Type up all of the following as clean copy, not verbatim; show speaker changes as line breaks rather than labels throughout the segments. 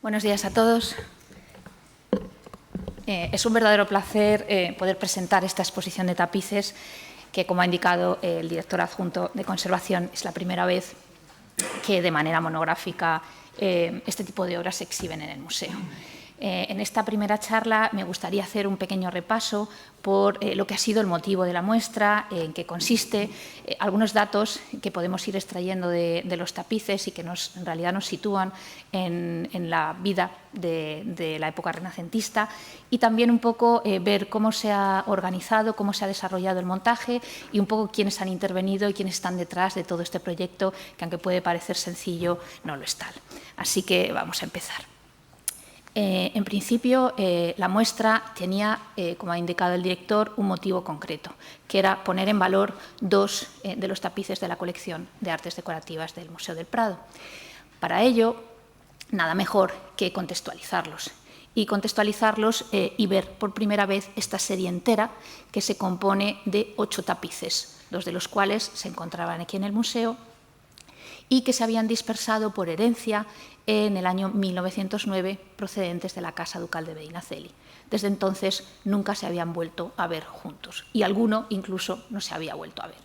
Buenos días a todos. Es un verdadero placer poder presentar esta exposición de tapices que, como ha indicado el director adjunto de Conservación, es la primera vez que de manera monográfica este tipo de obras se exhiben en el museo. En esta primera charla me gustaría hacer un pequeño repaso por lo que ha sido el motivo de la muestra, en qué consiste, algunos datos que podemos ir extrayendo de los tapices y que en realidad nos sitúan en la vida de la época renacentista, y también un poco ver cómo se ha organizado, cómo se ha desarrollado el montaje y un poco quiénes han intervenido y quiénes están detrás de todo este proyecto, que aunque puede parecer sencillo, no lo es tal. Así que vamos a empezar. En principio, la muestra tenía, como ha indicado el director, un motivo concreto, que era poner en valor dos de los tapices de la colección de artes decorativas del Museo del Prado. Para ello, nada mejor que contextualizarlos y ver por primera vez esta serie entera, que se compone de 8 tapices, 2 de los cuales se encontraban aquí en el museo y que se habían dispersado por herencia en el año 1909 procedentes de la Casa Ducal de Medinaceli. Desde entonces nunca se habían vuelto a ver juntos y alguno incluso no se había vuelto a ver.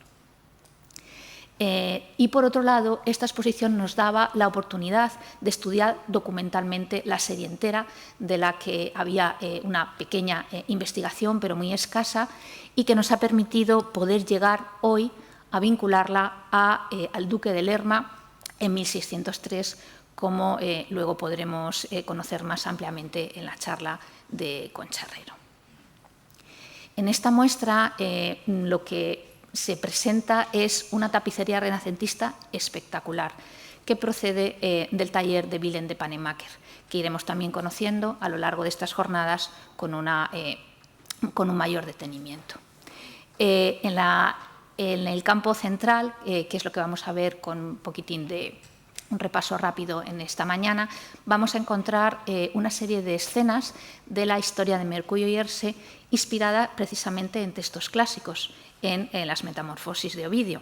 Y por otro lado, esta exposición nos daba la oportunidad de estudiar documentalmente la serie entera, de la que había una pequeña investigación, pero muy escasa, y que nos ha permitido poder llegar hoy a vincularla al duque de Lerma en 1603, como luego podremos conocer más ampliamente en la charla de Concha Herrero. En esta muestra lo que se presenta es una tapicería renacentista espectacular, que procede del taller de Willem de Pannemakers, que iremos también conociendo a lo largo de estas jornadas con un mayor detenimiento. En el campo central, que es lo que vamos a ver con un poquitín de un repaso rápido en esta mañana, vamos a encontrar una serie de escenas de la historia de Mercurio y Herse, inspirada precisamente en textos clásicos, en las Metamorfosis de Ovidio.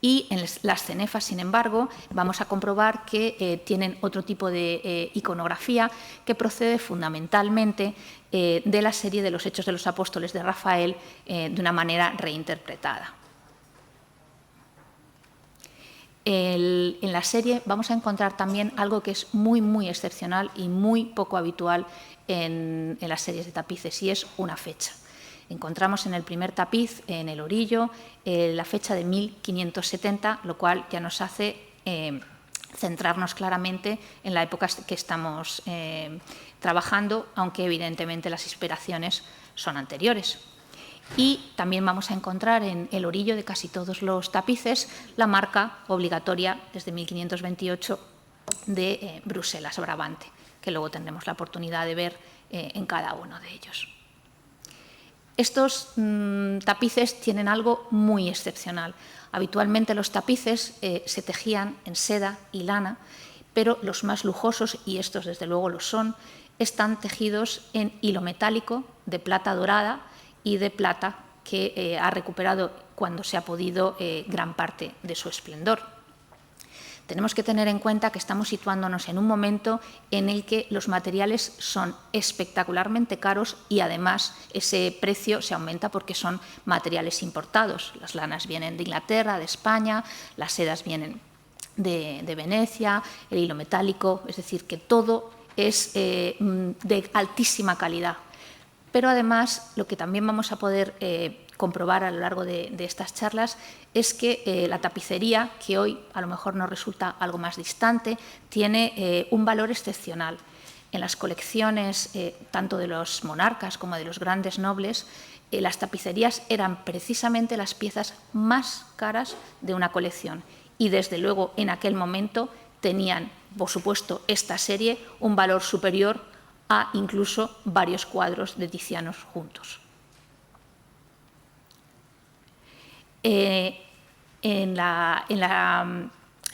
Y en las cenefas, sin embargo, vamos a comprobar que tienen otro tipo de iconografía que procede fundamentalmente de la serie de los Hechos de los Apóstoles de Rafael de una manera reinterpretada. En la serie vamos a encontrar también algo que es muy, muy excepcional y muy poco habitual en las series de tapices, y es una fecha. Encontramos en el primer tapiz, en el orillo, la fecha de 1570, lo cual ya nos hace centrarnos claramente en la época que estamos trabajando, aunque evidentemente las inspiraciones son anteriores. Y también vamos a encontrar en el orillo de casi todos los tapices la marca obligatoria desde 1528 de Bruselas, Brabante, que luego tendremos la oportunidad de ver en cada uno de ellos. Estos tapices tienen algo muy excepcional. Habitualmente los tapices se tejían en seda y lana, pero los más lujosos, y estos desde luego lo son, están tejidos en hilo metálico de plata dorada y de plata que ha recuperado, cuando se ha podido, gran parte de su esplendor. Tenemos que tener en cuenta que estamos situándonos en un momento en el que los materiales son espectacularmente caros y además ese precio se aumenta porque son materiales importados. Las lanas vienen de Inglaterra, de España, las sedas vienen de Venecia, el hilo metálico, es decir, que todo es de altísima calidad. Pero además, lo que también vamos a poder comprobar a lo largo de estas charlas es que la tapicería, que hoy a lo mejor nos resulta algo más distante, tiene un valor excepcional. En las colecciones tanto de los monarcas como de los grandes nobles, las tapicerías eran precisamente las piezas más caras de una colección, y desde luego en aquel momento tenían, por supuesto, esta serie un valor superior a incluso varios cuadros de Tiziano juntos. En la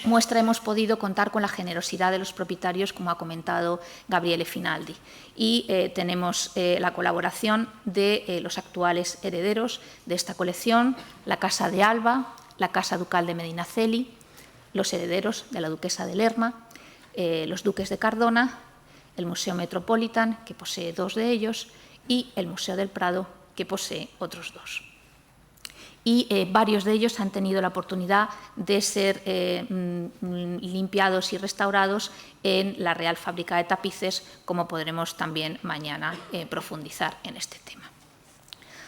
muestra hemos podido contar con la generosidad de los propietarios, como ha comentado Gabriele Finaldi, y tenemos la colaboración de los actuales herederos de esta colección, la Casa de Alba, la Casa Ducal de Medinaceli, los herederos de la Duquesa de Lerma, los duques de Cardona, el Museo Metropolitan, que posee 2 de ellos, y el Museo del Prado, que posee otros 2. Y varios de ellos han tenido la oportunidad de ser limpiados y restaurados en la Real Fábrica de Tapices, como podremos también mañana profundizar en este tema.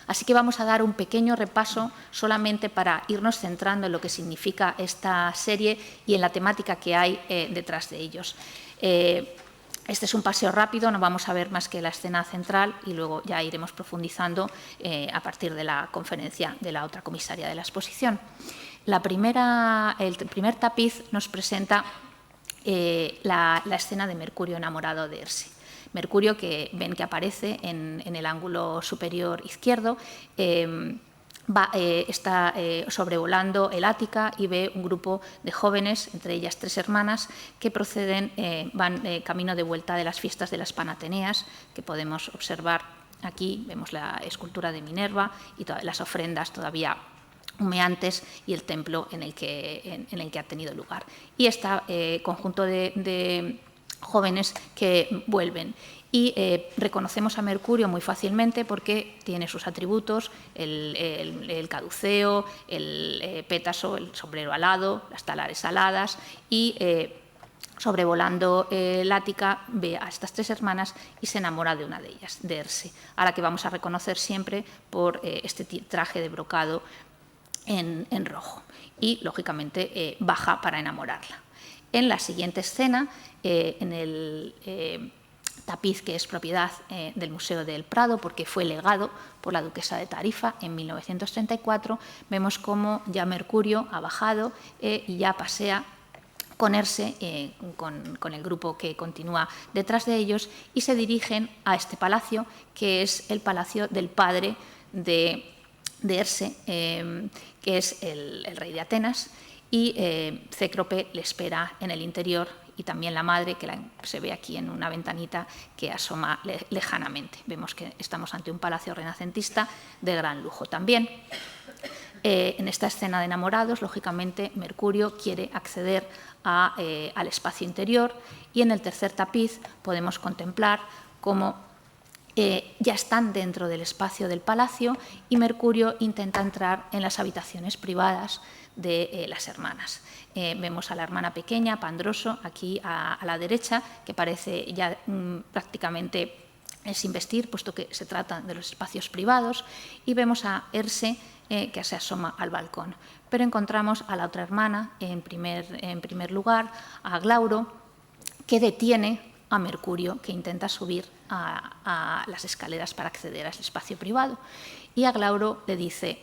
Así que vamos a dar un pequeño repaso solamente para irnos centrando en lo que significa esta serie y en la temática que hay detrás de ellos. Este es un paseo rápido, no vamos a ver más que la escena central y luego ya iremos profundizando a partir de la conferencia de la otra comisaria de la exposición. El primer tapiz nos presenta la escena de Mercurio enamorado de Erse. Mercurio, que ven que aparece en el ángulo superior izquierdo, está sobrevolando el Ática y ve un grupo de jóvenes, entre ellas 3 hermanas, que van camino de vuelta de las fiestas de las Panateneas, que podemos observar aquí. Vemos la escultura de Minerva y todas las ofrendas todavía humeantes y el templo en el que ha tenido lugar. Y este conjunto de jóvenes que vuelven. Y reconocemos a Mercurio muy fácilmente porque tiene sus atributos, el caduceo, el pétaso, el sombrero alado, las talares aladas, y sobrevolando el Ática ve a estas 3 hermanas y se enamora de una de ellas, de Erse, a la que vamos a reconocer siempre por este traje de brocado en rojo. Y, lógicamente, baja para enamorarla. En la siguiente escena, en el tapiz que es propiedad del Museo del Prado, porque fue legado por la duquesa de Tarifa en 1934, vemos cómo ya Mercurio ha bajado y ya pasea con Erse, con el grupo que continúa detrás de ellos, y se dirigen a este palacio, que es el palacio del padre de Erse, que es el rey de Atenas, y Cécrope le espera en el interior, y también la madre, que se ve aquí en una ventanita que asoma lejanamente. Vemos que estamos ante un palacio renacentista de gran lujo también. En esta escena de enamorados, lógicamente, Mercurio quiere acceder al espacio interior, y en el tercer tapiz podemos contemplar cómo ya están dentro del espacio del palacio y Mercurio intenta entrar en las habitaciones privadas de las hermanas. Vemos a la hermana pequeña, Pandroso, aquí a la derecha, que parece ya prácticamente sin vestir, puesto que se trata de los espacios privados, y vemos a Erse, que se asoma al balcón. Pero encontramos a la otra hermana, en primer lugar, a Glauro, que detiene a Mercurio, que intenta subir a las escaleras para acceder a ese espacio privado. Y a Glauro le dice: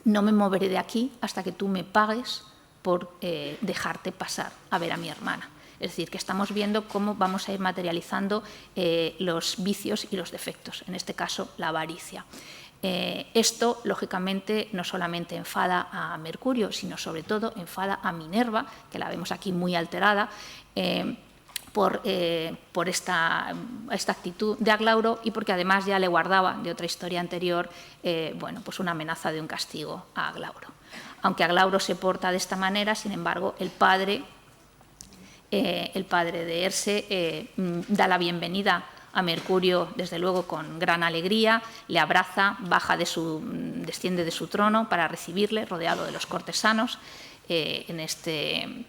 no me moveré de aquí hasta que tú me pagues por dejarte pasar a ver a mi hermana. Es decir, que estamos viendo cómo vamos a ir materializando los vicios y los defectos, en este caso la avaricia. Esto, lógicamente, no solamente enfada a Mercurio, sino sobre todo enfada a Minerva, que la vemos aquí muy alterada, por esta actitud de Aglauro, y porque además ya le guardaba de otra historia anterior pues una amenaza de un castigo a Aglauro. Aunque Aglauro se porta de esta manera, sin embargo, el padre de Erse da la bienvenida a Mercurio, desde luego, con gran alegría, le abraza, desciende de su trono para recibirle, rodeado de los cortesanos, en este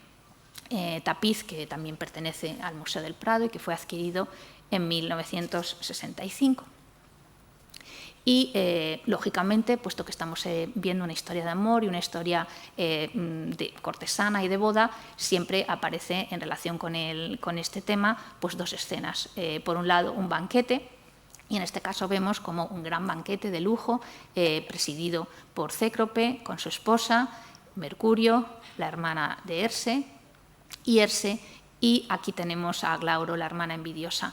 tapiz que también pertenece al Museo del Prado y que fue adquirido en 1965. Y, lógicamente, puesto que estamos viendo una historia de amor y una historia de cortesana y de boda, siempre aparece en relación con este tema pues 2 escenas. Por un lado, un banquete, y en este caso vemos como un gran banquete de lujo presidido por Cécrope con su esposa, Mercurio, la hermana de Erse, y aquí tenemos a Glauro, la hermana envidiosa.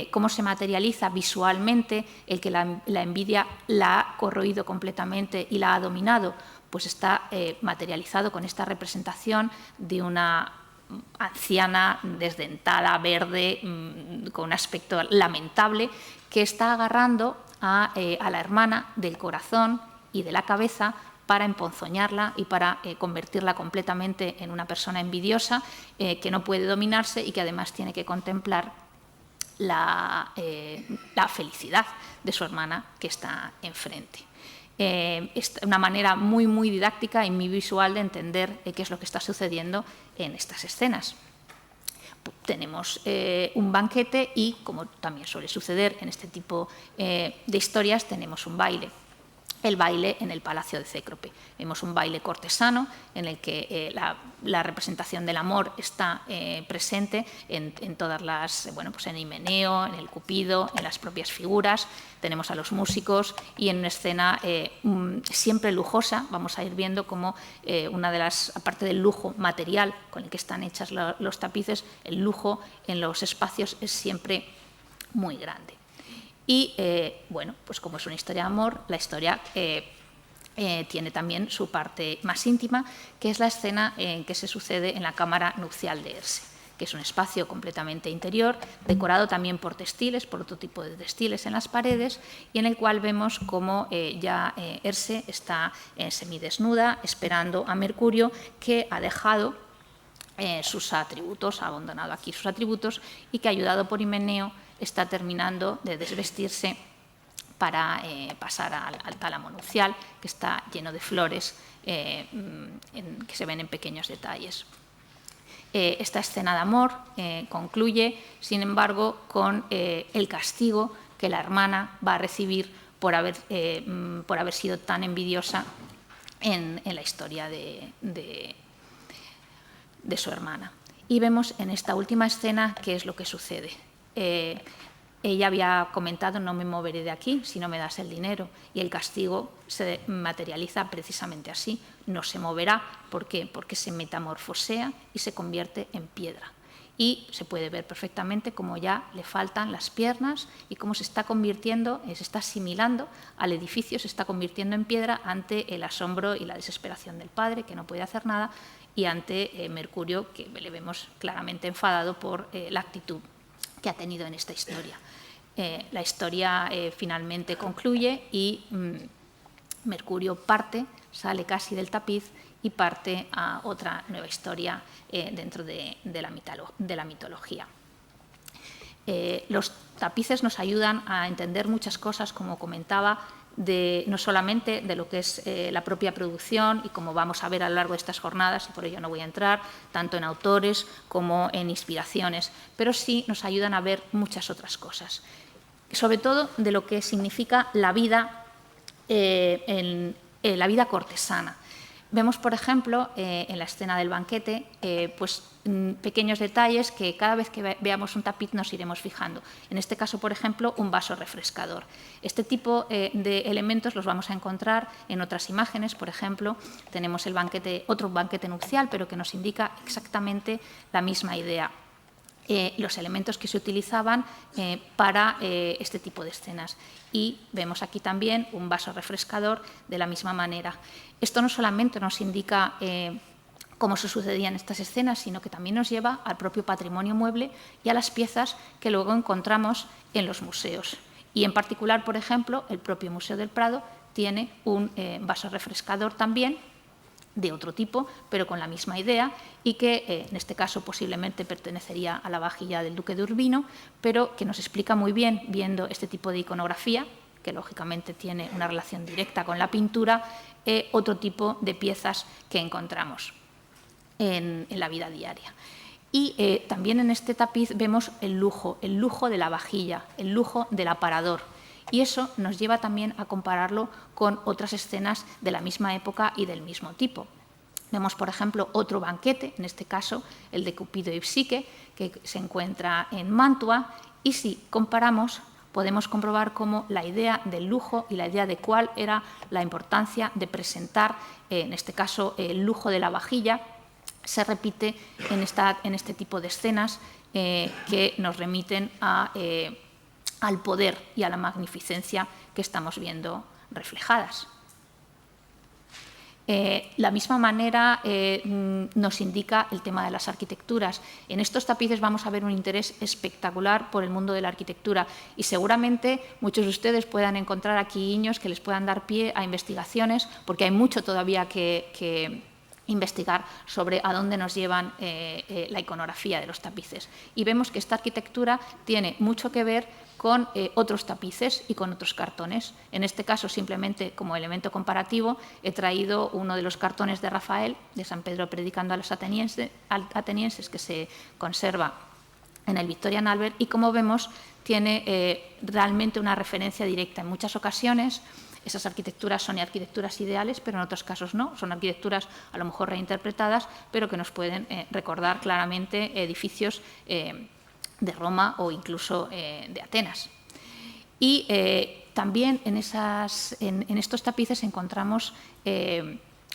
Cómo se materializa visualmente el que la envidia la ha corroído completamente y la ha dominado, pues está materializado con esta representación de una anciana desdentada, verde, con un aspecto lamentable, que está agarrando a la hermana del corazón y de la cabeza para emponzoñarla y para convertirla completamente en una persona envidiosa que no puede dominarse y que además tiene que contemplar la felicidad de su hermana que está enfrente. Es una manera muy didáctica y muy visual de entender qué es lo que está sucediendo en estas escenas. Tenemos un banquete y, como también suele suceder en este tipo de historias, tenemos un baile. El baile en el Palacio de Cécrope. Vemos un baile cortesano en el que la representación del amor está presente en todas las, bueno, pues en Himeneo, en el Cupido, en las propias figuras. Tenemos a los músicos y en una escena siempre lujosa vamos a ir viendo cómo una de las, aparte del lujo material con el que están hechas los tapices, el lujo en los espacios es siempre muy grande. Y, bueno, pues como es una historia de amor, la historia tiene también su parte más íntima, que es la escena en que se sucede en la cámara nupcial de Erse, que es un espacio completamente interior, decorado también por textiles, por otro tipo de textiles en las paredes, y en el cual vemos cómo ya Erse está semidesnuda, esperando a Mercurio, que ha dejado sus atributos, ha abandonado aquí sus atributos, y que, ayudado por Himeneo, está terminando de desvestirse para pasar al tálamo nupcial, que está lleno de flores que se ven en pequeños detalles. Esta escena de amor concluye, sin embargo, con el castigo que la hermana va a recibir por haber sido tan envidiosa en la historia de su hermana. Y vemos en esta última escena qué es lo que sucede. Ella había comentado: no me moveré de aquí si no me das el dinero, y el castigo se materializa precisamente así, no se moverá. ¿Por qué? Porque se metamorfosea y se convierte en piedra. Y se puede ver perfectamente cómo ya le faltan las piernas y cómo se está convirtiendo, se está asimilando al edificio, se está convirtiendo en piedra ante el asombro y la desesperación del padre, que no puede hacer nada, y ante Mercurio, que le vemos claramente enfadado por la actitud que ha tenido en esta historia. La historia finalmente concluye y Mercurio parte, sale casi del tapiz y parte a otra nueva historia dentro de la mitología. Los tapices nos ayudan a entender muchas cosas, como comentaba, no solamente de lo que es la propia producción y como vamos a ver a lo largo de estas jornadas, y por ello no voy a entrar tanto en autores como en inspiraciones, pero sí nos ayudan a ver muchas otras cosas, sobre todo de lo que significa la vida, la vida cortesana. Vemos, por ejemplo, en la escena del banquete, pues, pequeños detalles que cada vez que veamos un tapiz nos iremos fijando. En este caso, por ejemplo, un vaso refrescador. Este tipo de elementos los vamos a encontrar en otras imágenes. Por ejemplo, tenemos otro banquete nupcial, pero que nos indica exactamente la misma idea. Los elementos que se utilizaban para este tipo de escenas. Y vemos aquí también un vaso refrescador de la misma manera. Esto no solamente nos indica cómo se sucedían estas escenas, sino que también nos lleva al propio patrimonio mueble y a las piezas que luego encontramos en los museos. Y en particular, por ejemplo, el propio Museo del Prado tiene un vaso refrescador también, de otro tipo, pero con la misma idea, y que en este caso posiblemente pertenecería a la vajilla del duque de Urbino, pero que nos explica muy bien, viendo este tipo de iconografía, que lógicamente tiene una relación directa con la pintura, otro tipo de piezas que encontramos en la vida diaria. Y también en este tapiz vemos el lujo de la vajilla, el lujo del aparador. Y eso nos lleva también a compararlo con otras escenas de la misma época y del mismo tipo. Vemos, por ejemplo, otro banquete, en este caso el de Cupido y Psique, que se encuentra en Mantua, y si comparamos podemos comprobar cómo la idea del lujo y la idea de cuál era la importancia de presentar, en este caso, el lujo de la vajilla, se repite en este tipo de escenas que nos remiten al poder y a la magnificencia que estamos viendo reflejadas. La misma manera nos indica el tema de las arquitecturas. En estos tapices vamos a ver un interés espectacular por el mundo de la arquitectura y seguramente muchos de ustedes puedan encontrar aquí guiños que les puedan dar pie a investigaciones, porque hay mucho todavía que investigar sobre a dónde nos llevan la iconografía de los tapices. Y vemos que esta arquitectura tiene mucho que ver con otros tapices y con otros cartones. En este caso, simplemente como elemento comparativo, he traído uno de los cartones de Rafael, de San Pedro predicando a los atenienses, que se conserva en el Victorian Albert, y como vemos, tiene realmente una referencia directa. En muchas ocasiones, esas arquitecturas son arquitecturas ideales, pero en otros casos no. Son arquitecturas a lo mejor reinterpretadas, pero que nos pueden recordar claramente edificios de Roma o incluso de Atenas. Y también en estos tapices encontramos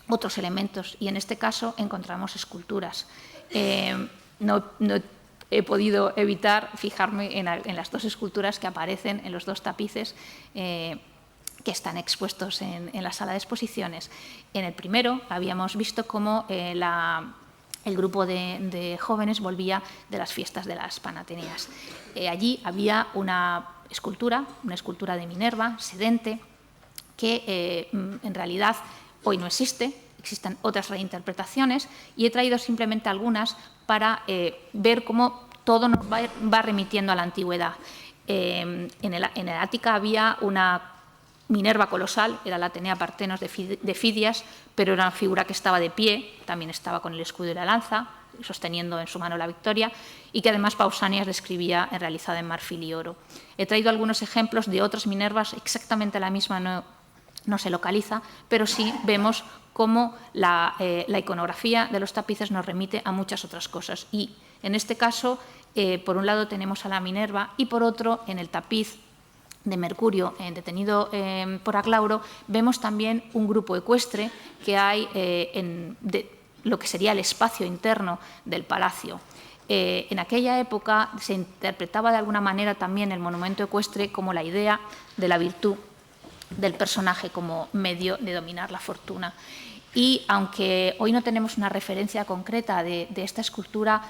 otros elementos y en este caso encontramos esculturas. No he podido evitar fijarme en las dos esculturas que aparecen en los dos tapices que están expuestos en la sala de exposiciones. En el primero habíamos visto cómo el grupo de jóvenes volvía de las fiestas de las Panateneas. Allí había una escultura de Minerva, sedente, que en realidad hoy no existe, existen otras reinterpretaciones y he traído simplemente algunas para ver cómo todo nos va remitiendo a la antigüedad. En el Ática había una Minerva colosal, era la Atenea Partenos de Fidias, pero era una figura que estaba de pie, también estaba con el escudo y la lanza, sosteniendo en su mano la victoria, y que además Pausanias describía realizada en marfil y oro. He traído algunos ejemplos de otras Minervas, exactamente la misma no se localiza, pero sí vemos cómo la iconografía de los tapices nos remite a muchas otras cosas. Y en este caso, por un lado tenemos a la Minerva y por otro, en el tapiz de Mercurio detenido por Aglauro, vemos también un grupo ecuestre que hay en lo que sería el espacio interno del palacio. En aquella época se interpretaba de alguna manera también el monumento ecuestre como la idea de la virtud del personaje como medio de dominar la fortuna. Y aunque hoy no tenemos una referencia concreta de esta escultura,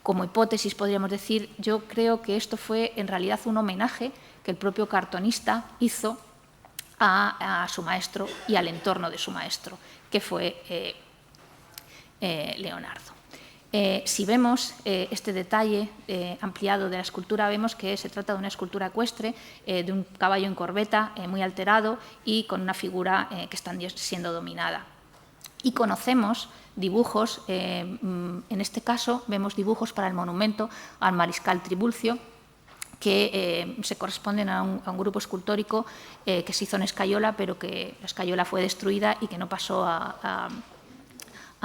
como hipótesis podríamos decir, yo creo que esto fue en realidad un homenaje que el propio cartonista hizo a su maestro y al entorno de su maestro, que fue Leonardo. Si vemos este detalle ampliado de la escultura, vemos que se trata de una escultura ecuestre de un caballo en corbeta muy alterado y con una figura que está siendo dominada. Y conocemos dibujos, en este caso vemos dibujos para el monumento al mariscal Tribulcio, que se corresponden a un grupo escultórico que se hizo en Escayola, pero que la Escayola fue destruida y que no pasó a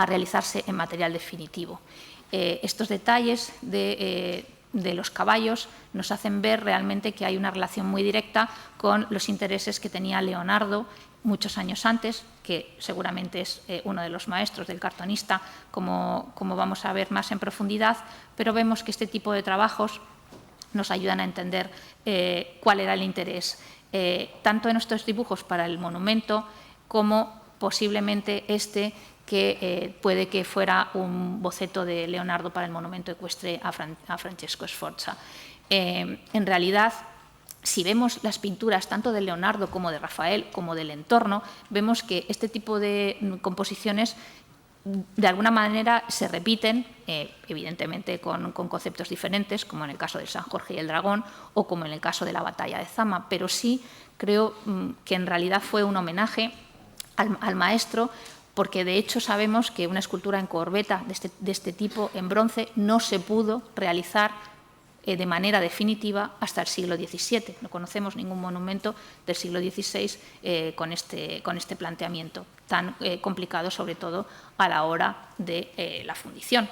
realizarse en material definitivo. Estos detalles de los caballos nos hacen ver realmente que hay una relación muy directa con los intereses que tenía Leonardo muchos años antes, que seguramente es uno de los maestros del cartonista, como vamos a ver más en profundidad, pero vemos que este tipo de trabajos nos ayudan a entender cuál era el interés, tanto en estos dibujos para el monumento como posiblemente que puede que fuera un boceto de Leonardo para el monumento ecuestre a Francesco Sforza. En realidad, si vemos las pinturas tanto de Leonardo como de Rafael, como del entorno, vemos que este tipo de composiciones de alguna manera se repiten, evidentemente con conceptos diferentes, como en el caso del San Jorge y el Dragón o como en el caso de la batalla de Zama, pero sí creo que en realidad fue un homenaje al maestro, porque de hecho sabemos que una escultura en corbeta de este tipo en bronce no se pudo realizar de manera definitiva hasta el siglo XVII. No conocemos ningún monumento del siglo XVI con este planteamiento tan complicado, sobre todo a la hora de la fundición.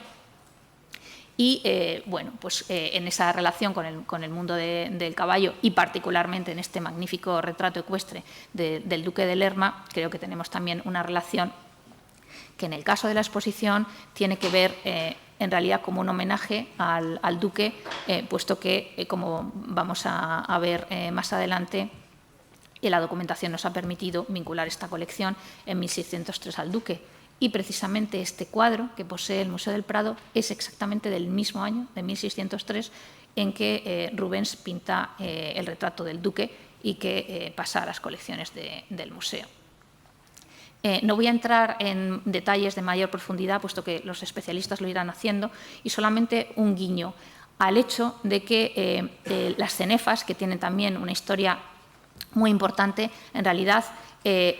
Y bueno, pues en esa relación con el mundo del caballo y particularmente en este magnífico retrato ecuestre del duque de Lerma, creo que tenemos también una relación que en el caso de la exposición tiene que ver en realidad como un homenaje al duque, puesto que, como vamos a ver más adelante, y la documentación nos ha permitido vincular esta colección en 1603 al duque. Y precisamente este cuadro que posee el Museo del Prado es exactamente del mismo año, de 1603, en que Rubens pinta el retrato del duque y que pasa a las colecciones del museo. No voy a entrar en detalles de mayor profundidad, puesto que los especialistas lo irán haciendo, y solamente un guiño al hecho de que las cenefas, que tienen también una historia muy importante, en realidad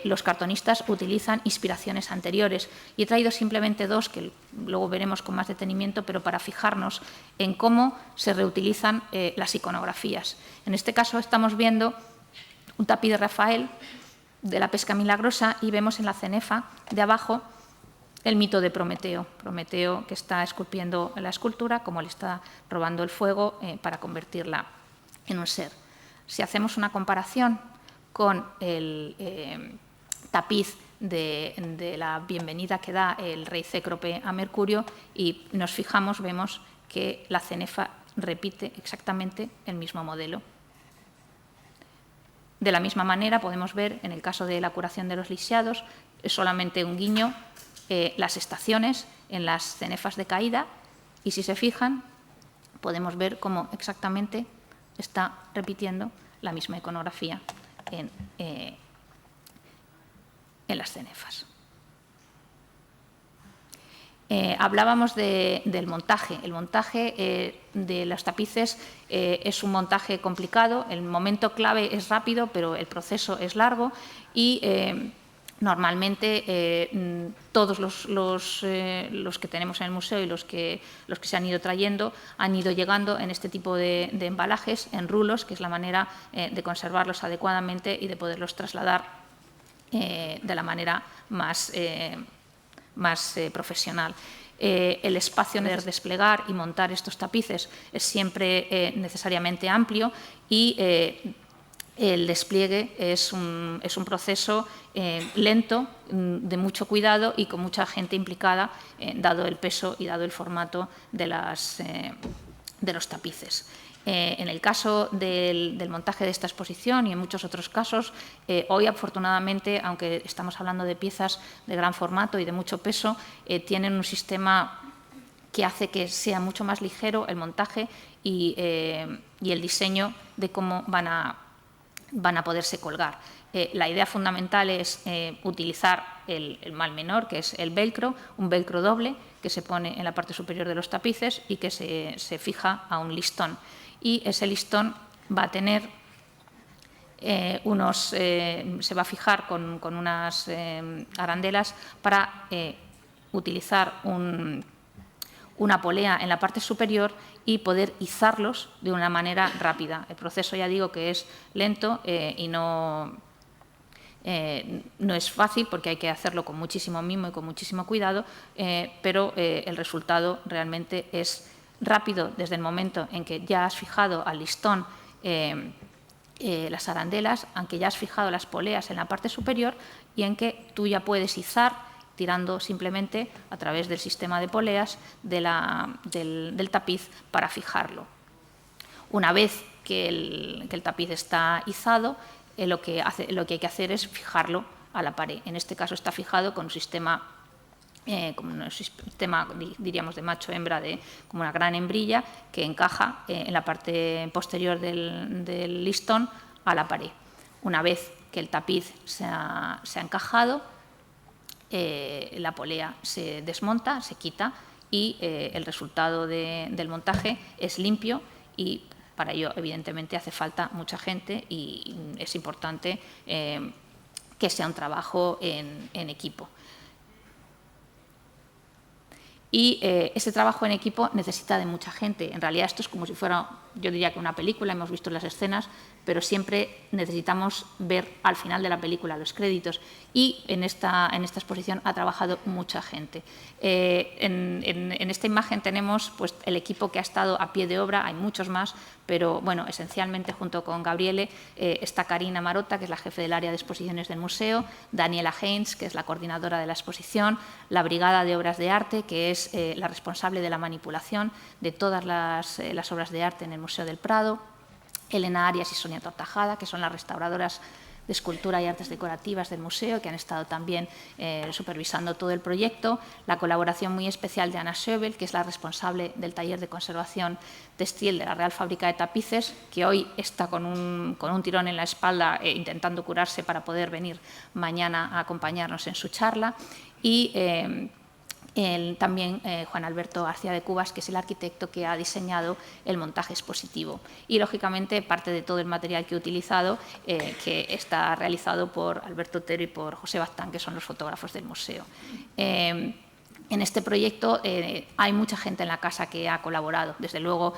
los cartonistas utilizan inspiraciones anteriores. Y he traído simplemente dos, que luego veremos con más detenimiento, pero para fijarnos en cómo se reutilizan las iconografías. En este caso estamos viendo un tapiz de Rafael de la pesca milagrosa y vemos en la cenefa de abajo el mito de Prometeo. Prometeo que está esculpiendo la escultura, como le está robando el fuego para convertirla en un ser. Si hacemos una comparación con el tapiz de la bienvenida que da el rey Cécrope a Mercurio y nos fijamos, vemos que la cenefa repite exactamente el mismo modelo. De la misma manera podemos ver, en el caso de la curación de los lisiados, es solamente un guiño, las estaciones en las cenefas de caída, y si se fijan podemos ver cómo exactamente está repitiendo la misma iconografía en las cenefas. Hablábamos del montaje. El montaje de los tapices es un montaje complicado. El momento clave es rápido, pero el proceso es largo y normalmente todos los que tenemos en el museo y los que se han ido trayendo han ido llegando en este tipo de embalajes, en rulos, que es la manera de conservarlos adecuadamente y de poderlos trasladar de la manera más profesional. El espacio de desplegar y montar estos tapices es siempre necesariamente amplio y el despliegue es un proceso lento, de mucho cuidado y con mucha gente implicada, dado el peso y dado el formato de los tapices. En el caso del montaje de esta exposición y en muchos otros casos, hoy afortunadamente, aunque estamos hablando de piezas de gran formato y de mucho peso, tienen un sistema que hace que sea mucho más ligero el montaje y el diseño de cómo van a poderse colgar. La idea fundamental es utilizar el mal menor, que es el velcro, un velcro doble que se pone en la parte superior de los tapices y que se fija a un listón. Y ese listón va a tener se va a fijar con unas arandelas para utilizar una polea en la parte superior y poder izarlos de una manera rápida. El proceso, ya digo, que es lento y no es fácil porque hay que hacerlo con muchísimo mimo y con muchísimo cuidado, pero el resultado realmente es rápido desde el momento en que ya has fijado al listón las arandelas, aunque ya has fijado las poleas en la parte superior y en que tú ya puedes izar tirando simplemente a través del sistema de poleas del tapiz para fijarlo. Una vez que el tapiz está izado, lo que hay que hacer es fijarlo a la pared. En este caso está fijado con un sistema diríamos, de macho-hembra, como una gran hembrilla que encaja en la parte posterior del listón a la pared. Una vez que el tapiz se ha encajado, la polea se desmonta, se quita y el resultado del montaje es limpio y para ello, evidentemente, hace falta mucha gente y es importante que sea un trabajo en equipo. Y ese trabajo en equipo necesita de mucha gente. En realidad esto es como si fuera, yo diría que una película, hemos visto las escenas, pero siempre necesitamos ver al final de la película los créditos. Y en esta exposición ha trabajado mucha gente. En esta imagen tenemos pues, el equipo que ha estado a pie de obra, hay muchos más, pero bueno, esencialmente junto con Gabriele está Karina Marotta, que es la jefe del área de exposiciones del museo, Daniela Haynes, que es la coordinadora de la exposición, la Brigada de Obras de Arte, que es la responsable de la manipulación de todas las obras de arte en el Museo del Prado, Elena Arias y Sonia Tortajada, que son las restauradoras de Escultura y Artes Decorativas del museo, que han estado también supervisando todo el proyecto, la colaboración muy especial de Ana Schöbel, que es la responsable del taller de conservación textil de la Real Fábrica de Tapices, que hoy está con un tirón en la espalda intentando curarse para poder venir mañana a acompañarnos en su charla, y también Juan Alberto García de Cubas, que es el arquitecto que ha diseñado el montaje expositivo. Y, lógicamente, parte de todo el material que he utilizado, que está realizado por Alberto Otero y por José Baztán, que son los fotógrafos del museo. En este proyecto hay mucha gente en la casa que ha colaborado. Desde luego,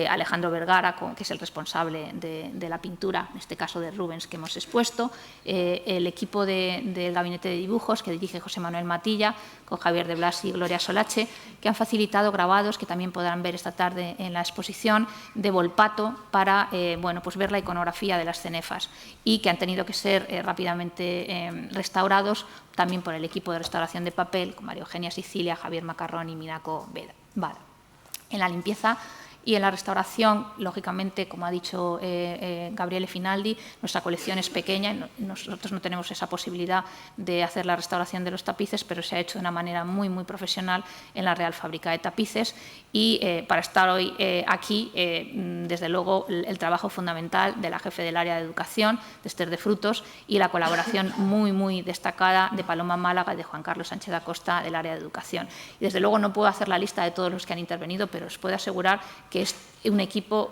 Alejandro Vergara, que es el responsable de la pintura, en este caso de Rubens, que hemos expuesto, el equipo del Gabinete de Dibujos, que dirige José Manuel Matilla, con Javier de Blas y Gloria Solache, que han facilitado grabados, que también podrán ver esta tarde en la exposición, de Volpato para pues ver la iconografía de las cenefas, y que han tenido que ser rápidamente restaurados también por el equipo de restauración de papel, con María Eugenia Sicilia, Javier Macarrón y Minaco Vara. En la limpieza y en la restauración, lógicamente, como ha dicho Gabriele Finaldi, nuestra colección es pequeña, nosotros no tenemos esa posibilidad de hacer la restauración de los tapices, pero se ha hecho de una manera muy, muy profesional en la Real Fábrica de Tapices, y para estar hoy aquí, desde luego, el trabajo fundamental de la jefe del área de educación, de Esther de Frutos, y la colaboración muy, muy destacada de Paloma Málaga y de Juan Carlos Sánchez da Costa del área de educación. Y, desde luego, no puedo hacer la lista de todos los que han intervenido, pero os puedo asegurar que es un equipo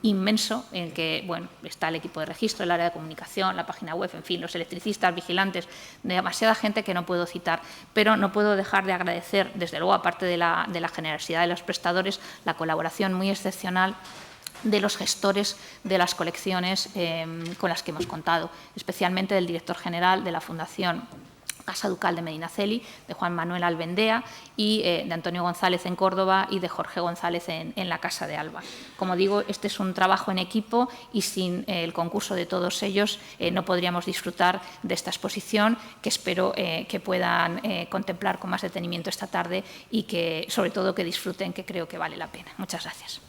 inmenso en el que está el equipo de registro, el área de comunicación, la página web, en fin, los electricistas, vigilantes, demasiada gente que no puedo citar, pero no puedo dejar de agradecer, desde luego, aparte de la generosidad de los prestadores, la colaboración muy excepcional de los gestores de las colecciones con las que hemos contado, especialmente del director general de la Fundación Casa Ducal de Medinaceli, de Juan Manuel Albendea, y de Antonio González en Córdoba y de Jorge González en la Casa de Alba. Como digo, este es un trabajo en equipo, y sin el concurso de todos ellos no podríamos disfrutar de esta exposición, que espero que puedan contemplar con más detenimiento esta tarde, y que, sobre todo, que disfruten, que creo que vale la pena. Muchas gracias.